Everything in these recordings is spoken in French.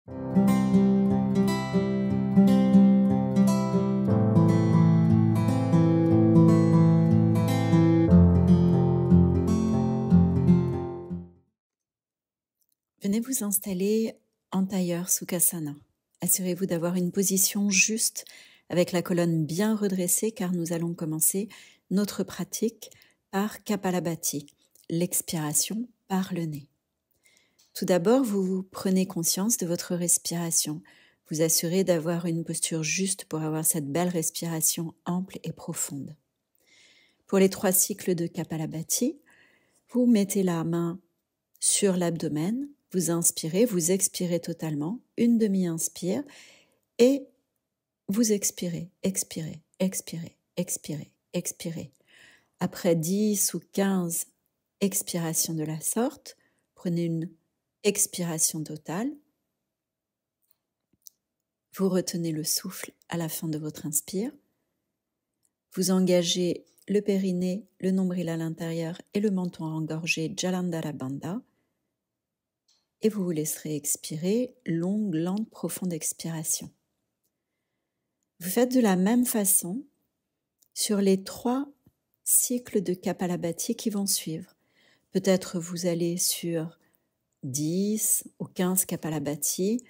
Venez vous installer en tailleur Sukhasana. Assurez-vous d'avoir une position juste avec la colonne bien redressée car nous allons commencer notre pratique par Kapalabhati, l'expiration par le nez. Tout d'abord, vous prenez conscience de votre respiration. Vous assurez d'avoir une posture juste pour avoir cette belle respiration ample et profonde. Pour les 3 cycles de Kapalabhati, vous mettez la main sur l'abdomen, vous inspirez, vous expirez totalement, une demi-inspire et vous expirez, expirez, expirez, expirez, expirez. Après 10 ou 15 expirations de la sorte, prenez une expiration totale. Vous retenez le souffle à la fin de votre inspire. Vous engagez le périnée, le nombril à l'intérieur et le menton engorgé Jalandhara Bandha. Et vous vous laisserez expirer, longue, lente, profonde expiration. Vous faites de la même façon sur les 3 cycles de Kapalabhati qui vont suivre. Peut-être vous allez sur 10 ou 15 Kapalabhati,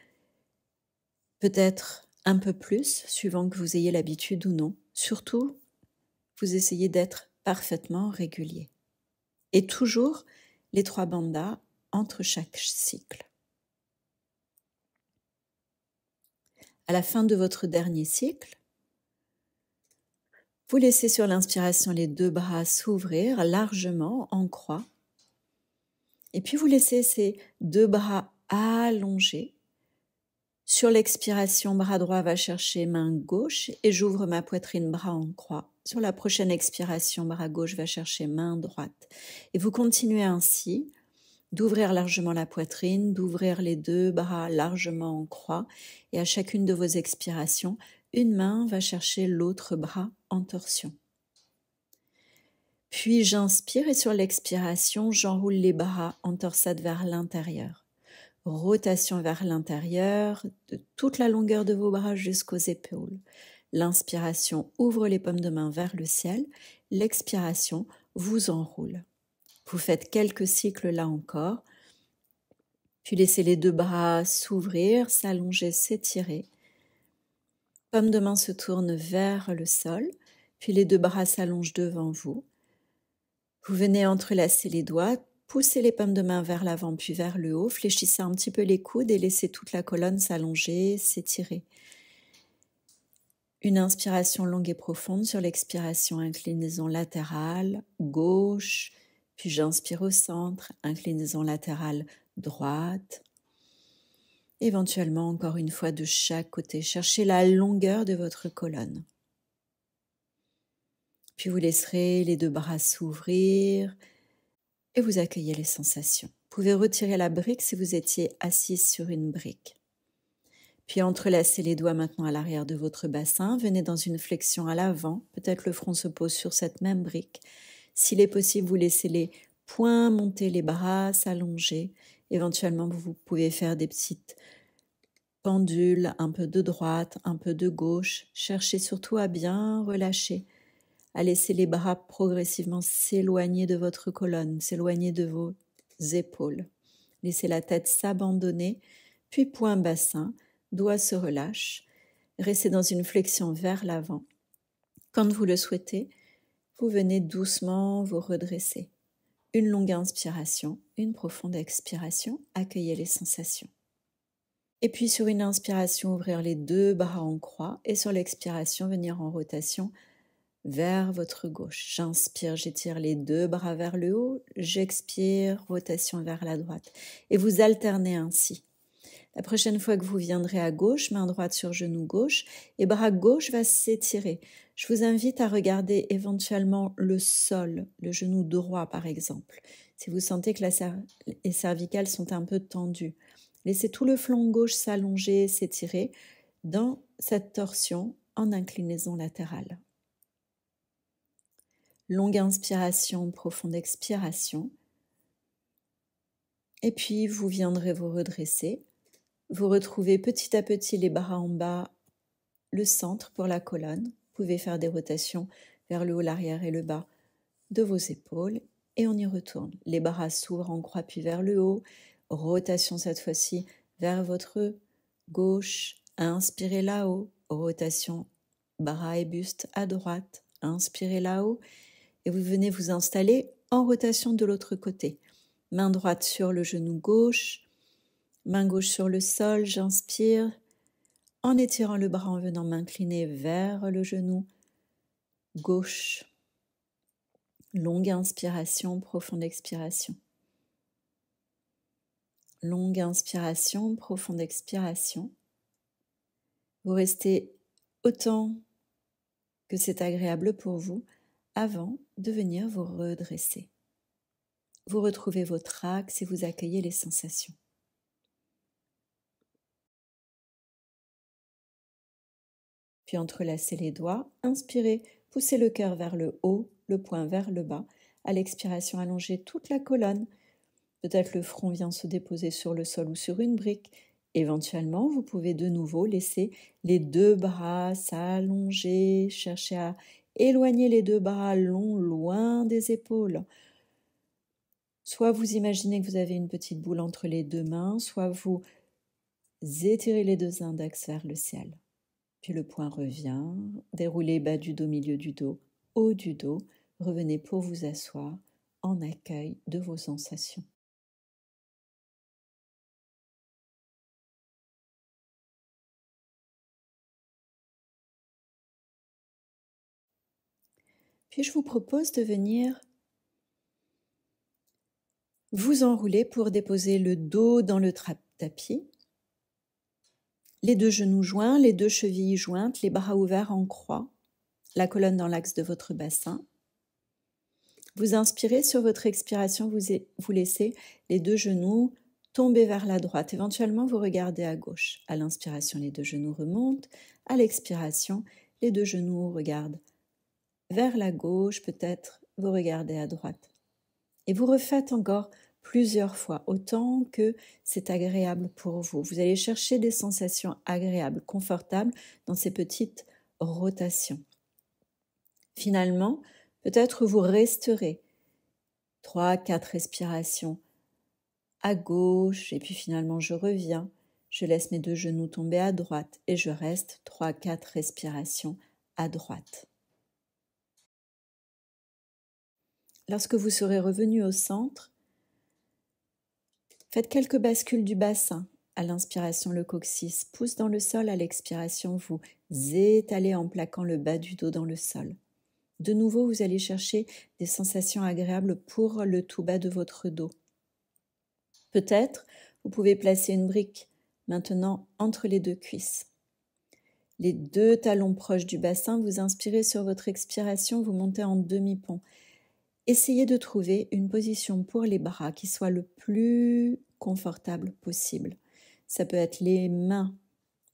peut-être un peu plus, suivant que vous ayez l'habitude ou non. Surtout, vous essayez d'être parfaitement régulier. Et toujours les 3 bandhas entre chaque cycle. À la fin de votre dernier cycle, vous laissez sur l'inspiration les 2 bras s'ouvrir largement en croix. Et puis vous laissez ces 2 bras allongés. Sur l'expiration, bras droit va chercher main gauche et j'ouvre ma poitrine, bras en croix. Sur la prochaine expiration, bras gauche va chercher main droite. Et vous continuez ainsi d'ouvrir largement la poitrine, d'ouvrir les 2 bras largement en croix. Et à chacune de vos expirations, une main va chercher l'autre bras en torsion. Puis j'inspire et sur l'expiration, j'enroule les bras en torsade vers l'intérieur. Rotation vers l'intérieur de toute la longueur de vos bras jusqu'aux épaules. L'inspiration ouvre les paumes de main vers le ciel. L'expiration vous enroule. Vous faites quelques cycles là encore. Puis laissez les 2 bras s'ouvrir, s'allonger, s'étirer. Paumes de main se tournent vers le sol. Puis les 2 bras s'allongent devant vous. Vous venez entrelacer les doigts. Poussez les paumes de main vers l'avant puis vers le haut, fléchissez un petit peu les coudes et laissez toute la colonne s'allonger, s'étirer. Une inspiration longue et profonde sur l'expiration, inclinaison latérale, gauche, puis j'inspire au centre, inclinaison latérale droite. Éventuellement, encore une fois de chaque côté, cherchez la longueur de votre colonne. Puis vous laisserez les 2 bras s'ouvrir, et vous accueillez les sensations. Vous pouvez retirer la brique si vous étiez assise sur une brique. Puis entrelacez les doigts maintenant à l'arrière de votre bassin. Venez dans une flexion à l'avant. Peut-être le front se pose sur cette même brique. S'il est possible, vous laissez les poings monter, les bras s'allonger. Éventuellement, vous pouvez faire des petites pendules, un peu de droite, un peu de gauche. Cherchez surtout à bien relâcher, à laisser les bras progressivement s'éloigner de votre colonne, s'éloigner de vos épaules. Laissez la tête s'abandonner, puis point bassin, doigts se relâchent. Restez dans une flexion vers l'avant. Quand vous le souhaitez, vous venez doucement vous redresser. Une longue inspiration, une profonde expiration, accueillez les sensations. Et puis sur une inspiration, ouvrir les 2 bras en croix et sur l'expiration, venir en rotation vers votre gauche. J'inspire, j'étire les 2 bras vers le haut, j'expire, rotation vers la droite. Et vous alternez ainsi. La prochaine fois que vous viendrez à gauche, main droite sur genou gauche, et bras gauche va s'étirer. Je vous invite à regarder éventuellement le sol, le genou droit par exemple. Si vous sentez que les cervicales sont un peu tendues, laissez tout le flanc gauche s'allonger, s'étirer dans cette torsion en inclinaison latérale. Longue inspiration, profonde expiration. Et puis, vous viendrez vous redresser. Vous retrouvez petit à petit les bras en bas, le centre pour la colonne. Vous pouvez faire des rotations vers le haut, l'arrière et le bas de vos épaules et on y retourne. Les bras s'ouvrent en croix puis vers le haut. Rotation cette fois-ci vers votre gauche. Inspirez là-haut. Rotation bras et buste à droite. Inspirez là-haut et vous venez vous installer en rotation de l'autre côté. Main droite sur le genou gauche, main gauche sur le sol, j'inspire en étirant le bras en venant m'incliner vers le genou gauche. Longue inspiration, profonde expiration. Longue inspiration, profonde expiration. Vous restez autant que c'est agréable pour vous avant de venir vous redresser. Vous retrouvez votre axe et vous accueillez les sensations. Puis entrelacez les doigts, inspirez, poussez le cœur vers le haut, le poing vers le bas. À l'expiration, allongez toute la colonne. Peut-être le front vient se déposer sur le sol ou sur une brique. Éventuellement, vous pouvez de nouveau laisser les deux bras s'allonger, chercher à éloigner les deux bras longs, loin des épaules. Soit vous imaginez que vous avez une petite boule entre les deux mains, soit vous étirez les deux index vers le ciel. Puis le poing revient, déroulez bas du dos, milieu du dos, haut du dos. Revenez pour vous asseoir en accueil de vos sensations. Puis je vous propose de venir vous enrouler pour déposer le dos dans le tapis, les deux genoux joints, les deux chevilles jointes, les bras ouverts en croix, la colonne dans l'axe de votre bassin. Vous inspirez, sur votre expiration, vous laissez les deux genoux tomber vers la droite. Éventuellement, vous regardez à gauche. À l'inspiration, les deux genoux remontent. À l'expiration, les deux genoux regardent vers la gauche, peut-être vous regardez à droite. Et vous refaites encore plusieurs fois, autant que c'est agréable pour vous. Vous allez chercher des sensations agréables, confortables dans ces petites rotations. Finalement, peut-être vous resterez 3-4 respirations à gauche et puis finalement je reviens, je laisse mes deux genoux tomber à droite et je reste 3-4 respirations à droite. Lorsque vous serez revenu au centre, faites quelques bascules du bassin. À l'inspiration, le coccyx pousse dans le sol. À l'expiration, vous étalez en plaquant le bas du dos dans le sol. De nouveau, vous allez chercher des sensations agréables pour le tout bas de votre dos. Peut-être, vous pouvez placer une brique maintenant entre les deux cuisses. Les deux talons proches du bassin, vous inspirez sur votre expiration, vous montez en demi-pont. Essayez de trouver une position pour les bras qui soit le plus confortable possible. Ça peut être les mains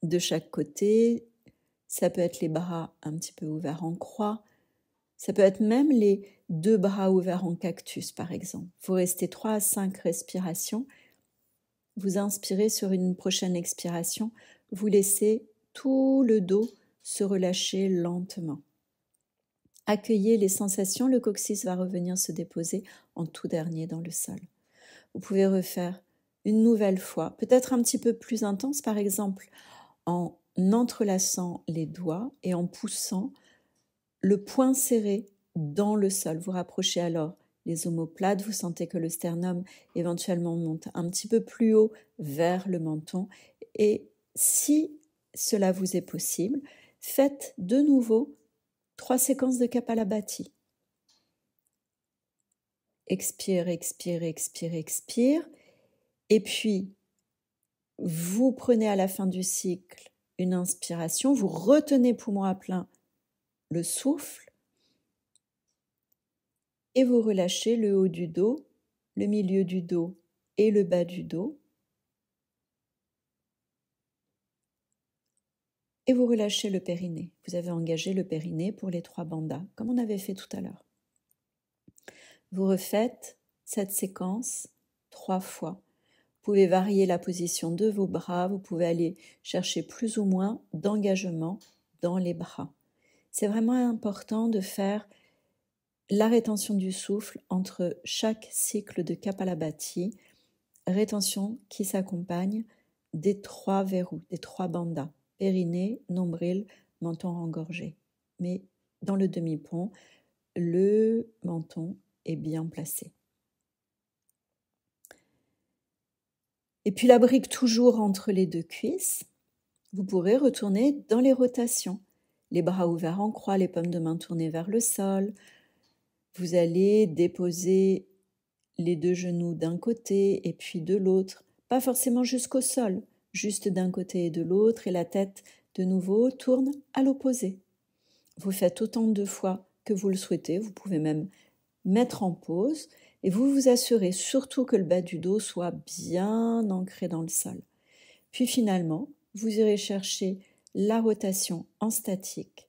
de chaque côté, ça peut être les bras un petit peu ouverts en croix, ça peut être même les deux bras ouverts en cactus par exemple. Vous restez 3 à 5 respirations, vous inspirez, sur une prochaine expiration, vous laissez tout le dos se relâcher lentement. Accueillez les sensations, le coccyx va revenir se déposer en tout dernier dans le sol. Vous pouvez refaire une nouvelle fois, peut-être un petit peu plus intense, par exemple en entrelaçant les doigts et en poussant le poing serré dans le sol. Vous rapprochez alors les omoplates, vous sentez que le sternum éventuellement monte un petit peu plus haut vers le menton et si cela vous est possible, faites de nouveau 3 séquences de Kapalabhati. Expire, expire, expire, expire. Et puis, vous prenez à la fin du cycle une inspiration, vous retenez poumon à plein le souffle et vous relâchez le haut du dos, le milieu du dos et le bas du dos. Et vous relâchez le périnée. Vous avez engagé le périnée pour les 3 bandhas, comme on avait fait tout à l'heure. Vous refaites cette séquence 3 fois. pouvez varier la position de vos bras, vous pouvez aller chercher plus ou moins d'engagement dans les bras. C'est vraiment important de faire la rétention du souffle entre chaque cycle de Kapalabhati, rétention qui s'accompagne des 3 verrous, des 3 bandhas, périnée, nombril, menton engorgé. Mais dans le demi-pont, le menton est bien placé. Et puis la brique toujours entre les 2 cuisses, vous pourrez retourner dans les rotations. Les bras ouverts en croix, les paumes de main tournées vers le sol. Vous allez déposer les 2 genoux d'un côté et puis de l'autre, pas forcément jusqu'au sol, juste d'un côté et de l'autre, et la tête de nouveau tourne à l'opposé. Vous faites autant de fois que vous le souhaitez, vous pouvez même mettre en pause et vous vous assurez surtout que le bas du dos soit bien ancré dans le sol. Puis finalement, vous irez chercher la rotation en statique.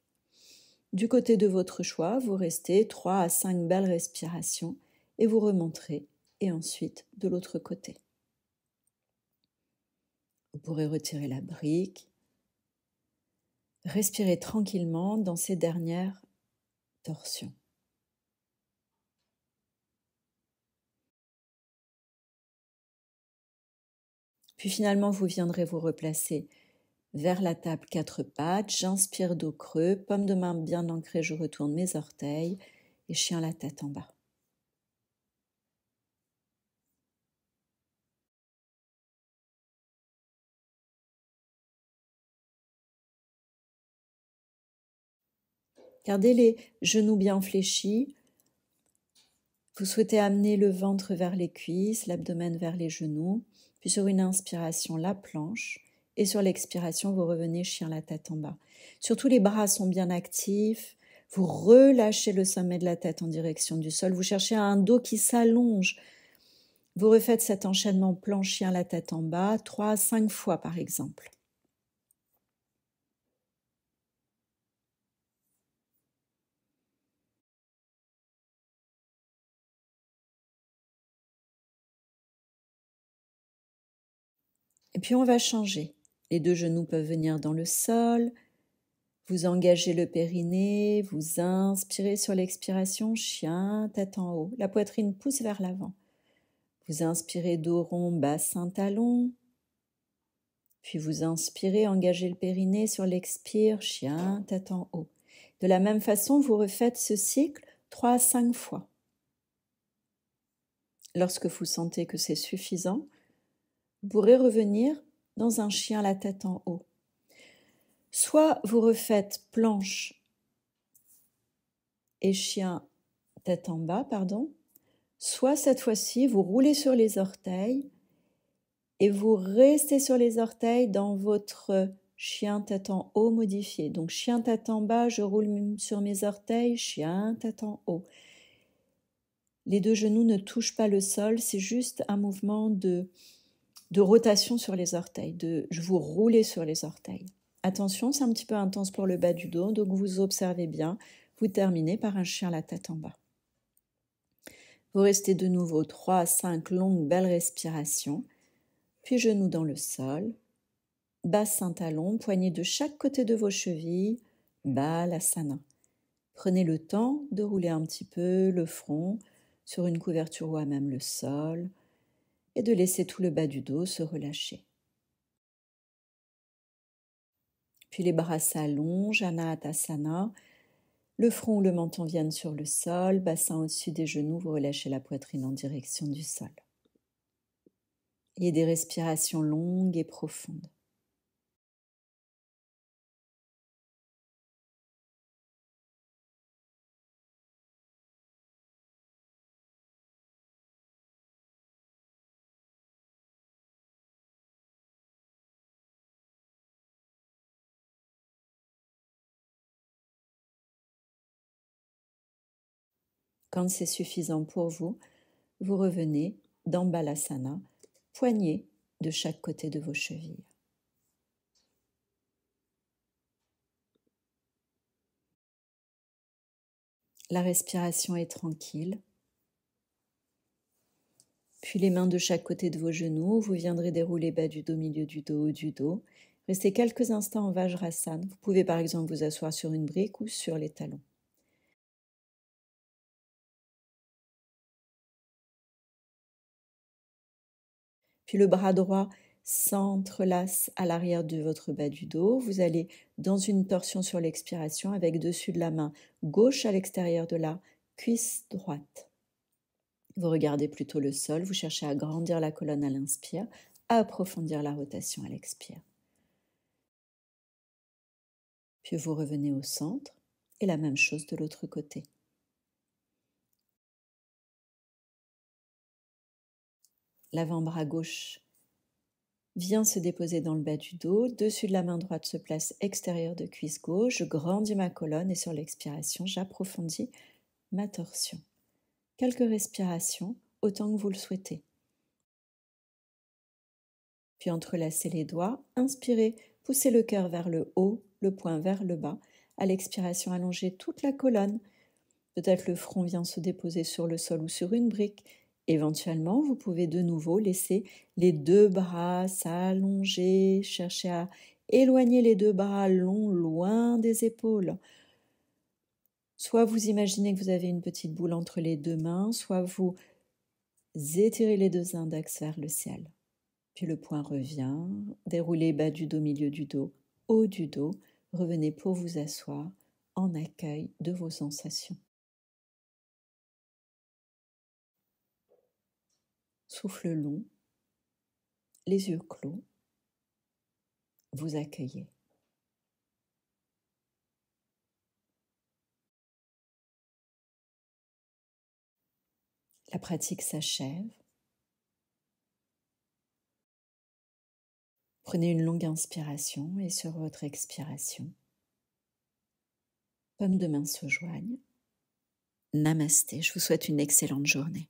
Du côté de votre choix, vous restez 3 à 5 belles respirations et vous remonterez et ensuite de l'autre côté. Vous pourrez retirer la brique, respirer tranquillement dans ces dernières torsions. Puis finalement, vous viendrez vous replacer vers la table 4 pattes. J'inspire dos creux, paume de main bien ancrée, je retourne mes orteils et chien la tête en bas. Gardez les genoux bien fléchis. Vous souhaitez amener le ventre vers les cuisses, l'abdomen vers les genoux. Puis sur une inspiration, la planche. Et sur l'expiration, vous revenez chien la tête en bas. Surtout les bras sont bien actifs. Vous relâchez le sommet de la tête en direction du sol. Vous cherchez un dos qui s'allonge. Vous refaites cet enchaînement planche chien la tête en bas 3 à 5 fois par exemple. Et puis on va changer. Les 2 genoux peuvent venir dans le sol. Vous engagez le périnée, vous inspirez sur l'expiration, chien, tête en haut. La poitrine pousse vers l'avant. Vous inspirez dos rond, bassin, talon. Puis vous inspirez, engagez le périnée sur l'expire, chien, tête en haut. De la même façon, vous refaites ce cycle 3 à 5 fois. Lorsque vous sentez que c'est suffisant, vous pourrez revenir dans un chien la tête en haut. Soit vous refaites planche et chien tête en bas, soit cette fois-ci vous roulez sur les orteils et vous restez sur les orteils dans votre chien tête en haut modifié. Donc chien tête en bas, je roule sur mes orteils, chien tête en haut. Les 2 genoux ne touchent pas le sol, c'est juste un mouvement de rotation sur les orteils, je vous roulez sur les orteils. Attention, c'est un petit peu intense pour le bas du dos, donc vous observez bien, vous terminez par un chien la tête en bas. Vous restez de nouveau 3 à 5 longues belles respirations, puis genoux dans le sol, bassin talon, poignets de chaque côté de vos chevilles, Balasana. Prenez le temps de rouler un petit peu le front sur une couverture ou à même le sol et de laisser tout le bas du dos se relâcher. Puis les bras s'allongent, Anahatasana. Le front ou le menton viennent sur le sol, bassin au-dessus des genoux, vous relâchez la poitrine en direction du sol. Et des respirations longues et profondes. Quand c'est suffisant pour vous, vous revenez dans Balasana, poignets de chaque côté de vos chevilles. La respiration est tranquille. Puis les mains de chaque côté de vos genoux, vous viendrez dérouler bas du dos, milieu du dos, haut du dos. Restez quelques instants en Vajrasana. Vous pouvez par exemple vous asseoir sur une brique ou sur les talons. Puis le bras droit s'entrelace à l'arrière de votre bas du dos. Vous allez dans une torsion sur l'expiration avec dessus de la main gauche à l'extérieur de la cuisse droite. Vous regardez plutôt le sol, vous cherchez à agrandir la colonne à l'inspire, à approfondir la rotation à l'expire. Puis vous revenez au centre et la même chose de l'autre côté. L'avant-bras gauche vient se déposer dans le bas du dos, dessus de la main droite se place extérieur de cuisse gauche, je grandis ma colonne et sur l'expiration, j'approfondis ma torsion. Quelques respirations, autant que vous le souhaitez. Puis entrelacez les doigts, inspirez, poussez le cœur vers le haut, le poing vers le bas. À l'expiration, allongez toute la colonne. Peut-être le front vient se déposer sur le sol ou sur une brique. Éventuellement, vous pouvez de nouveau laisser les deux bras s'allonger, chercher à éloigner les deux bras longs, loin des épaules. Soit vous imaginez que vous avez une petite boule entre les deux mains, soit vous étirez les deux index vers le ciel. Puis le poing revient, déroulez bas du dos, milieu du dos, haut du dos. Revenez pour vous asseoir en accueil de vos sensations. Souffle long, les yeux clos, vous accueillez. La pratique s'achève. Prenez une longue inspiration et sur votre expiration, paumes de main se joignent. Namasté, je vous souhaite une excellente journée.